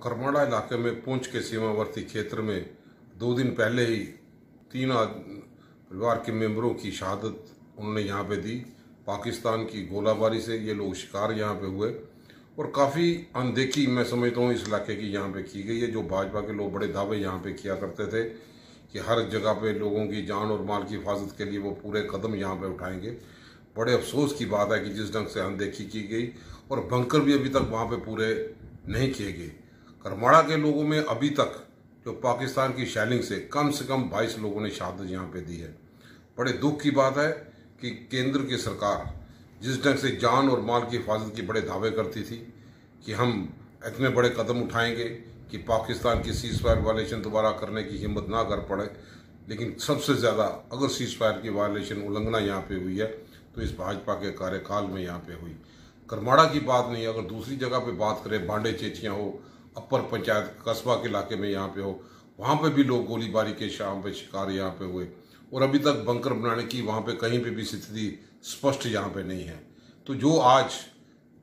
करमाड़ा इलाके में पुंछ के सीमावर्ती क्षेत्र में 2 दिन पहले ही 3 परिवार के मेंबरों की शहादत उन्होंने यहाँ पे दी। पाकिस्तान की गोलाबारी से ये लोग शिकार यहाँ पे हुए और काफ़ी अनदेखी मैं समझता हूँ इस इलाके की यहाँ पे की गई है। जो भाजपा के लोग बड़े दावे यहाँ पे किया करते थे कि हर जगह पे लोगों की जान और माल की हिफाजत के लिए वो पूरे कदम यहाँ पे उठाएंगे। बड़े अफसोस की बात है कि जिस ढंग से अनदेखी की गई और बंकर भी अभी तक वहाँ पे पूरे नहीं किए गए। करमाड़ा के लोगों में अभी तक जो पाकिस्तान की शैलिंग से कम 22 लोगों ने शहादत यहाँ पे दी है। बड़े दुख की बात है कि केंद्र की सरकार जिस ढंग से जान और माल की हिफाजत के बड़े दावे करती थी कि हम इतने बड़े कदम उठाएंगे कि पाकिस्तान की सीज फायर वायलेशन दोबारा करने की हिम्मत ना कर पड़े, लेकिन सबसे ज़्यादा अगर सीज फायर की वायलेशन उल्लंघना यहाँ पे हुई है तो इस भाजपा के कार्यकाल में यहाँ पे हुई। करमाड़ा की बात नहीं, अगर दूसरी जगह पे बात करें, बांडे चेचियाँ हो, अपर पंचायत कस्बा के इलाके में यहाँ पे हो, वहाँ पे भी लोग गोलीबारी के शाम पे शिकार यहाँ पे हुए और अभी तक बंकर बनाने की वहाँ पे कहीं पे भी स्थिति स्पष्ट यहाँ पे नहीं है। तो जो आज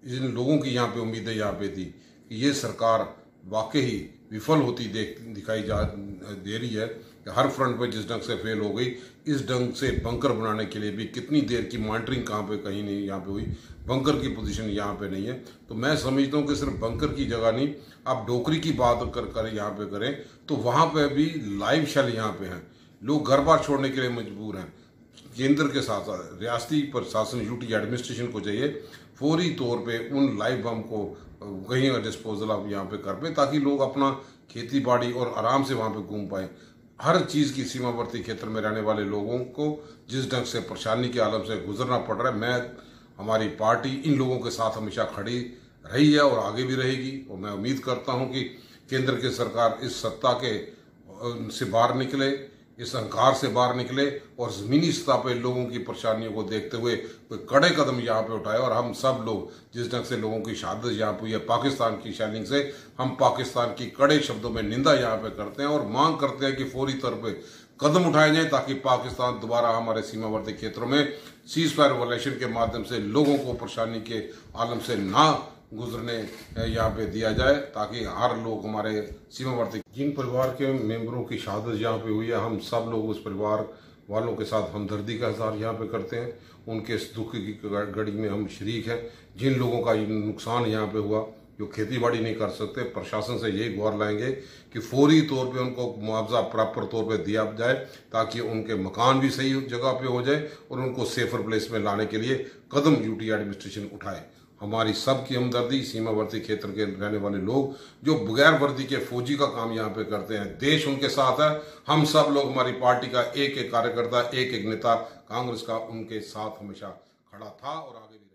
जिन लोगों की यहाँ पे उम्मीदें यहाँ पे थी कि ये सरकार वाकई विफल होती दिखाई दे रही है कि हर फ्रंट पे जिस ढंग से फेल हो गई, इस ढंग से बंकर बनाने के लिए भी कितनी देर की मॉनिटरिंग कहाँ पे कहीं नहीं यहाँ पे हुई, बंकर की पोजीशन यहाँ पे नहीं है। तो मैं समझता हूँ कि सिर्फ बंकर की जगह नहीं, आप डोकरी की बात कर यहाँ पे करें तो वहाँ पे भी लाइव शेल यहाँ पे हैं। लोग घर बार छोड़ने के लिए मजबूर हैं। केंद्र के साथ साथ रियासती प्रशासन यूटी एडमिनिस्ट्रेशन को चाहिए फौरी तौर पे उन लाइव बम को कहीं डिस्पोजल आप यहाँ पे कर पे, ताकि लोग अपना खेती बाड़ी और आराम से वहाँ पे घूम पाए। हर चीज़ की सीमावर्ती क्षेत्र में रहने वाले लोगों को जिस ढंग से परेशानी के आलम से गुजरना पड़ रहा है, हमारी पार्टी इन लोगों के साथ हमेशा खड़ी रही है और आगे भी रहेगी। और मैं उम्मीद करता हूँ कि केंद्र की सरकार इस सत्ता के से बाहर निकले, इस अहंकार से बाहर निकले और जमीनी सतह पर लोगों की परेशानियों को देखते हुए कोई कड़े कदम यहाँ पे उठाए। और हम सब लोग जिस ढंग से लोगों की शहादत यहाँ पे हुई है पाकिस्तान की शैलिंग से, हम पाकिस्तान की कड़े शब्दों में निंदा यहाँ पे करते हैं और मांग करते हैं कि फौरी तौर पे कदम उठाए जाए ताकि पाकिस्तान दोबारा हमारे सीमावर्ती क्षेत्रों में सीज फायर वायलेशन के माध्यम से लोगों को परेशानी के आलम से ना गुजरने यहाँ पे दिया जाए, ताकि हर लोग हमारे सीमावर्ती जिन परिवार के मेंबरों की शहादत यहाँ पे हुई है, हम सब लोग उस परिवार वालों के साथ हमदर्दी का इजहार यहाँ पे करते हैं। उनके इस दुख की घड़ी में हम शरीक हैं। जिन लोगों का नुकसान यहाँ पे हुआ, जो खेती बाड़ी नहीं कर सकते, प्रशासन से यही गुहार लाएंगे कि फौरी तौर पे उनको मुआवजा प्रॉपर तौर पे दिया जाए ताकि उनके मकान भी सही जगह पे हो जाए और उनको सेफर प्लेस में लाने के लिए कदम यूटी एडमिनिस्ट्रेशन उठाए। हमारी सबकी हमदर्दी सीमावर्ती क्षेत्र के रहने वाले लोग जो बगैर वर्दी के फौजी का काम यहाँ पे करते हैं, देश उनके साथ है। हम सब लोग, हमारी पार्टी का एक एक कार्यकर्ता, एक एक नेता कांग्रेस का उनके साथ हमेशा खड़ा था और आगे भी